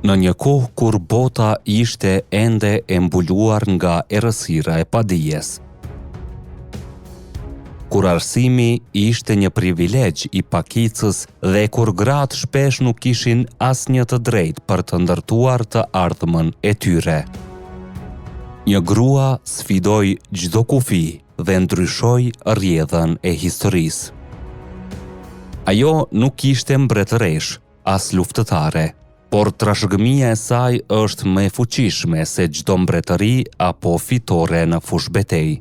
Në një kohë kur bota ishte ende e mbuluar nga errësira e padijes, kur arsimi ishte një privilegj i pakicës dhe kur gratë shpesh nuk kishin asnjë të drejtë për të ndërtuar të ardhmën e tyre. Një grua sfidoi çdo kufi dhe ndryshoi rrjedhën e historisë. Ajo nuk ishte mbretëresh, as luftëtare, por trashëgimia e saj është më e fuqishme se çdo mbretëri apo fitore në fushbetej.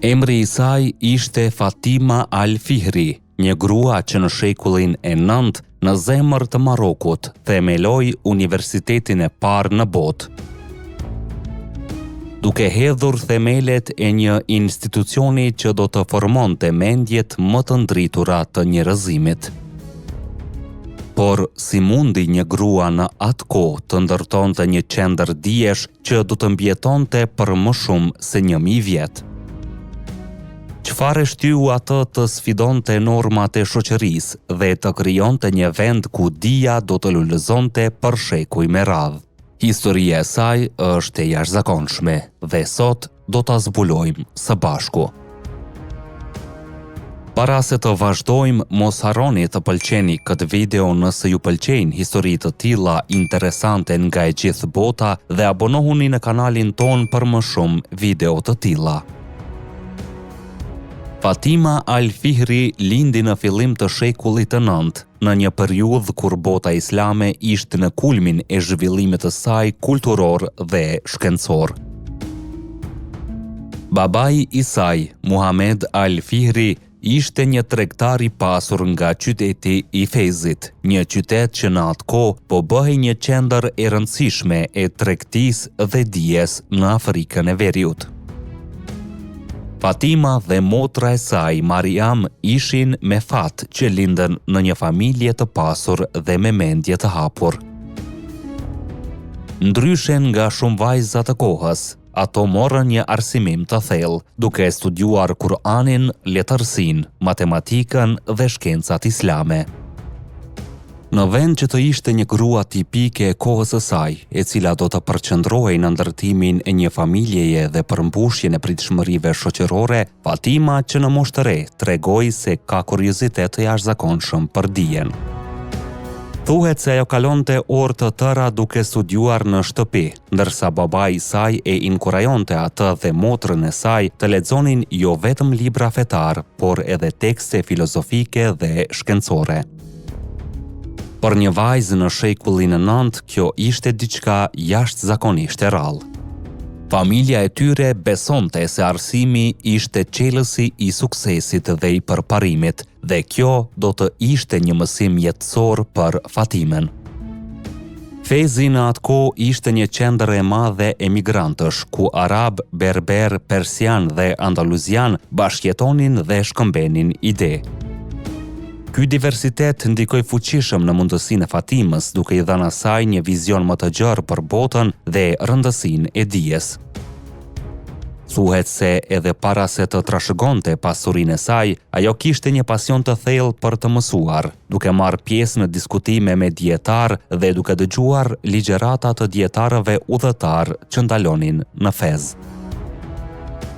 Emri i saj ishte Fatima al-Fihri, një grua që në shekullin e 9 në zemër të Marokut themeloi universitetin e parë në botë. Duke hedhur themelet e një institucioni që do të formonte mendjet më të ndritura të njerëzimit. Por si mundi një grua në atë kohë të ndërtonte një qendër dijesh që do të mbjetonte për më shumë se 1000 vjet? Çfarë shtyu atë të sfidonte normat e shoqërisë dhe të krijonte një vend ku dija do të lulëzonte për shekuj me radhë? Historia e saj është e jashtëzakonshme dhe sot do ta zbulojmë së bashku. Para se të vazhdojmë, mos harroni të pëlqeni këtë video nëse ju pëlqejnë histori të tilla interesante nga e gjithë bota dhe abonohuni në kanalin ton për më shumë video të tilla. Fatima al-Fihri lindi në fillim të shekullit të 9, në një periudhë kur bota islame ishte në kulmin e zhvillimit të saj kulturor dhe shkencor. Babai i saj, Muhamed al-Fihri, ishte një tregtar i pasur nga qyteti i Fezit, një qytet që në atë kohë po bëhej një qendër e rëndësishme e tregtisë dhe dijes në Afrikën e Veriut. Fatima dhe motra e saj, Mariam, ishin me fat që lindën në një familje të pasur dhe me mendje të hapur. Ndryshe nga shumë vajza të kohës, ato morën një arsimim të thellë, duke studiuar Kur'anin, letërsinë, matematikën dhe shkencat islame. Në vend që të ishte një grua tipike e kohës së saj, e cila do të përqendrohej në ndërtimin e një familjeje dhe përmbushjen e pritshmërive shoqërore, Fatima që në moshë të re tregoi se ka kuriozitet të jashtëzakonshëm për dijen. Thuhet se ajo kalonte orë të tëra duke studiuar në shtëpi, ndërsa babai i saj e inkurajonte atë dhe motrën e saj të lexonin jo vetëm libra fetar, por edhe tekste filozofike dhe shkencore. Për një vajzë në shekullin e 9, kjo ishte diçka jashtëzakonisht e rrallë. Familja e tyre besonte se arsimi ishte çelësi i suksesit dhe i përparimit, dhe kjo do të ishte një mësim jetësor për Fatimen. Fezi në atë kohë ishte një qendër e madhe emigrantësh, ku arab, berber, persian dhe andaluzian bashkjetonin dhe shkëmbenin ide. Ky diversitet ndikoi fuqishëm në mundësinë e Fatimës, duke i dhënë asaj një vizion më të gjerë për botën dhe rëndësinë e dijes. Thuhet se edhe para se të trashëgonte pasurinë e saj, ajo kishte një pasion të thellë për të mësuar, duke marrë pjesë në diskutime me dietar dhe duke dëgjuar ligjërata të dietarëve udhëtar që ndalonin në Fez.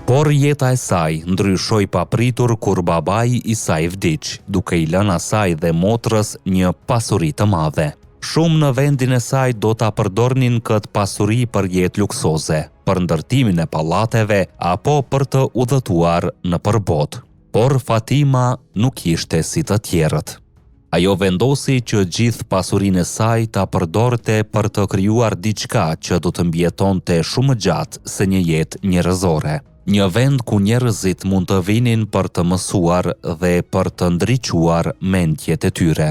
Por jeta e saj ndryshoi papritur kur babai i saj vdiq, duke i lënë asaj dhe motrës një pasuri të madhe. Shumë në vendin e saj do ta përdornin këtë pasuri për jetë luksoze, për ndërtimin e pallateve apo për të udhëtuar në përbot. Por Fatima nuk ishte si të tjerët. Ajo vendosi që gjithë pasurinë e saj ta përdorte për të krijuar diçka që do të mbjetonte shumë gjatë se një jetë njerëzore. Një vend ku njerëzit mund të vinin për të mësuar dhe për të ndriçuar mendjet e tyre.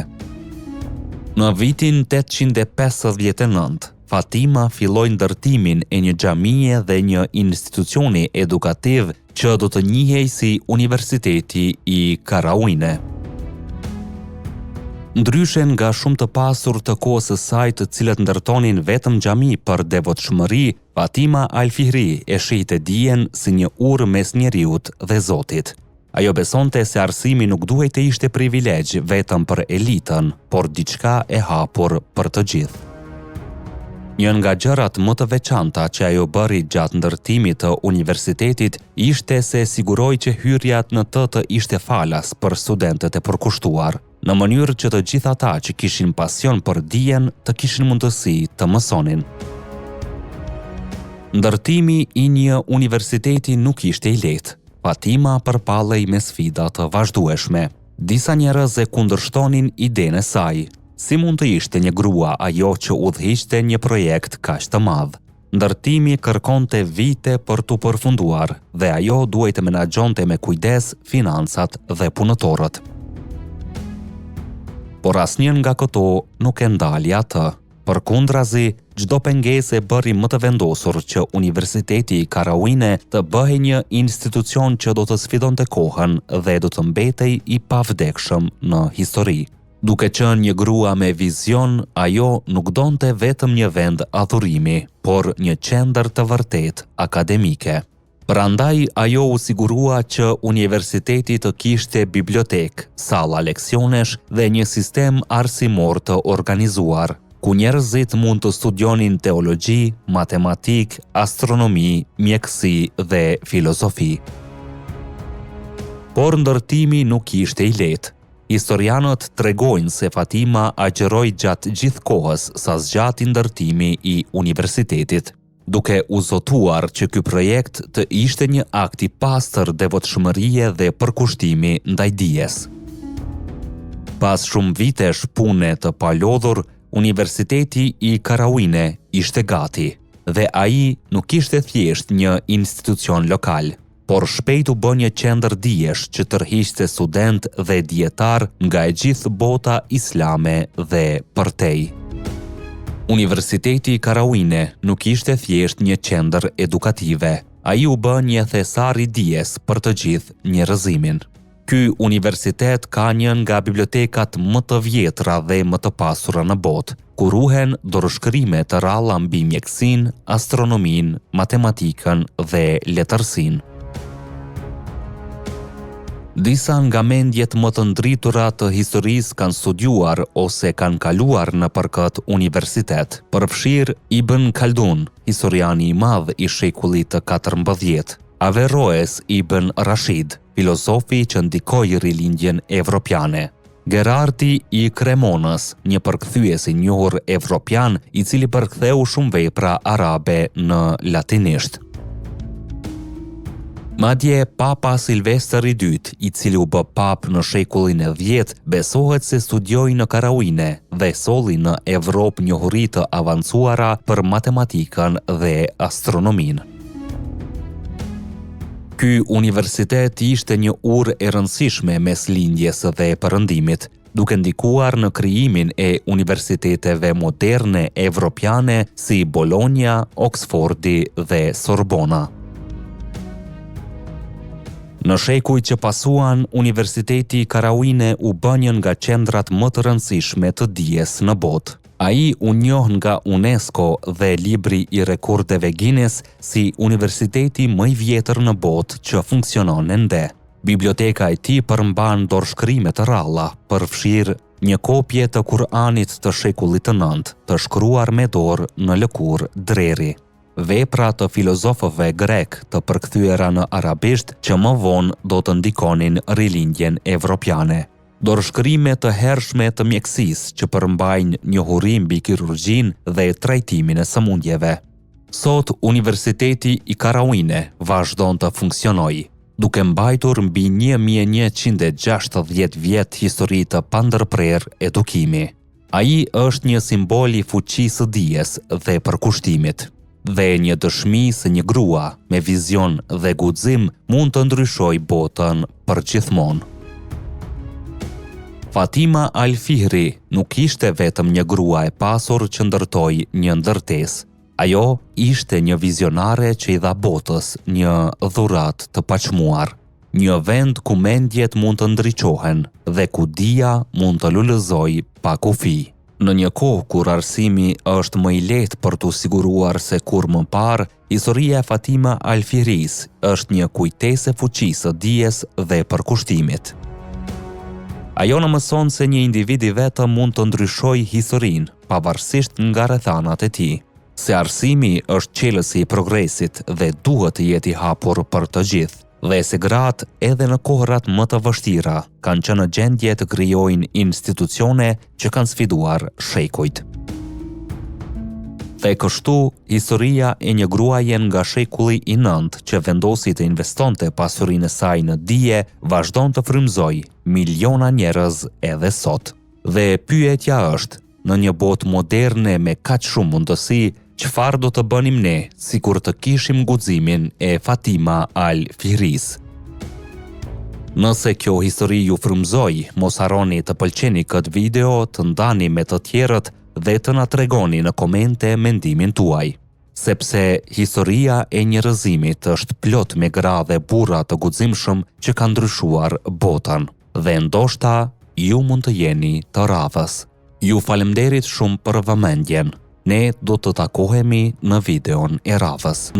Në vitin 859, Fatima filloi ndërtimin e një xhamie dhe një institucioni edukativ që do të njihej si Universiteti i Karawine. Ndryshe nga shumë të pasur të kohës së saj, të cilët ndërtonin vetëm xhami për devotshmëri, Fatima al-Fihri e shihte dijen si një urë mes njeriut dhe Zotit. Ajo besonte se arsimi nuk duhet të ishte privilegj vetëm për elitën, por diçka e hapur për të gjithë. Një nga gjërat më të veçanta që ajo bëri gjatë ndërtimit të universitetit ishte se siguroi që hyrjat në të ishte falas për studentët e përkushtuar, në mënyrë që të gjithë ata që kishin pasion për dijen të kishin mundësi të mësonin. Ndërtimi i një universiteti nuk ishte i lehtë. Fatima përpallej me sfida të vazhdueshme. Disa njerëz e kundërshtonin idenë e saj. Si mund të ishte një grua ajo që udhëhiqte një projekt kaq të madh? Ndërtimi kërkonte vite për t'u përfunduar dhe ajo duhej të menaxhonte me kujdes financat dhe punëtorët. Por asnjë nga këto nuk e ndali atë. Përkundrazi, çdo pengesë e bëri më të vendosur që Universiteti i Karawine të bëhej një institucion që do të sfidonte kohën dhe do të mbetej i pavdekshëm në histori. Duke qenë një grua me vizion, ajo nuk donte vetëm një vend adhurimi, por një qendër të vërtet akademike. Prandaj ajo u sigurua që universiteti të kishte bibliotek, salla leksionesh dhe një sistem arsimor të organizuar, ku njerëzit mund të studionin teologji, matematik, astronomi, mjekësi dhe filozofi. Por ndërtimi nuk ishte i lehtë. Historianët tregojnë se Fatima agjeroi gjatë gjithë kohës sa zgjati ndërtimi i universitetit, duke u zotuar që ky projekt të ishte një akt i pastër devotshmërie dhe përkushtimi ndaj dijes. Pas shumë vitesh pune të palodhur, Universiteti i Karawine ishte gati, dhe ai nuk ishte thjesht një institucion lokal, por shpejt u bë një qendër dijesh që tërhiqte student dhe dietar nga e gjithë bota islame dhe përtej. Universiteti i Karawine nuk ishte thjesht një qendër edukative, ai u bë një thesar i dijes për të gjithë njerëzimin. Ky universitet ka një nga bibliotekat më të vjetra dhe më të pasura në botë, ku ruhen dorëshkrime të ralla mbi mjekësinë, astronominë, matematikën dhe letërsinë. Disa nga mendjet më të ndritura të historisë kanë studiuar ose kanë kaluar në këtë universitet, përfshirë Ibn Khaldun, historiani i madh i shekullit të 14, Averroes Ibn Rashid, filozofi që ndikoi rilindjen evropiane, Gherardi i Cremonës, një përkthyes i njohur evropian i cili përktheu shumë vepra arabe në latinisht. Madje Papa Silvestër II, i cili u bë pap në shekullin e 10, besohet se studioi në Karawine dhe solli në Evropë njohuri të avancuara për matematikën dhe astronominë. Ky universitet ishte një urë e rëndësishme mes lindjes dhe perëndimit, duke ndikuar në krijimin e universiteteve moderne evropiane si Bologna, Oxfordi dhe Sorbona. Në shekujt që pasuan, Universiteti i Karawine u bë një nga qendrat më të rëndësishme të dijes në botë. Ai u njoh nga UNESCO dhe libri i rekordeve Guinness si universiteti më i vjetër në botë që funksionon ende. Biblioteka e tij përmban dorëshkrime të ralla, përfshirë një kopje të Kur'anit të shekullit të 9, të shkruar me dorë në lëkurë dreri. Vepra të filozofëve grek të përkthyera në arabisht që më vonë do të ndikonin rilindjen evropiane. Dorëshkrime të hershme të mjekësisë që përmbajnë njohuri mbi kirurgjinë dhe trajtimin e sëmundjeve. Sot Universiteti i Karawine vazhdon të funksionojë, duke mbajtur mbi 1160 vjet histori të pandërprerë edukimi. Ai është një simbol i fuqisë së dijes dhe përkushtimit, dhe një dëshmi se një grua me vizion dhe guxim mund të ndryshojë botën përgjithmonë. Fatima Al-Fihri nuk ishte vetëm një grua e pasur që ndërtoi një ndërtesë. Ajo ishte një vizionare që i dha botës një dhuratë të paçmuar, një vend ku mendjet mund të ndriçohen dhe ku dija mund të lulëzojë pa kufi. Në një kohë kur arsimi është më i lehtë për t'u siguruar se kur më parë, historia e Fatima Al-Firis është një kujtesë e fuqisë së dijes dhe përkushtimit. Ajo na mëson se një individ i vetëm mund të ndryshojë historinë, pavarësisht nga rrethanat e tij. Se arsimi është qelësi i progresit dhe duhet të jetë i hapur për të gjithë, dhe se gratë edhe në kohërat më të vështira kanë qenë në gjendje të krijojnë institucione që kanë sfiduar shekujt. Dhe kështu, historia e një gruaje nga shekulli i 9 që vendosi të investonte pasurinë e saj në dije vazhdon të frymëzojë miliona njerëz edhe sot. Dhe pyetja është, në një botë moderne me kaq shumë mundësi, çfarë do të bënim ne sikur të kishim guximin e Fatima Al-Firis? Nëse kjo histori ju frymëzoi, mos harroni të pëlqeni këtë video, të ndani me të tjerët dhe të na tregoni në komente mendimin tuaj. Sepse historia e njerëzimit është plot me gra dhe burra të guximshëm që kanë ndryshuar botën. Dhe ndoshta ju mund të jeni të radhës. Ju falemnderit shumë për vëmendjen. Ne do të takohemi në videon e radhës.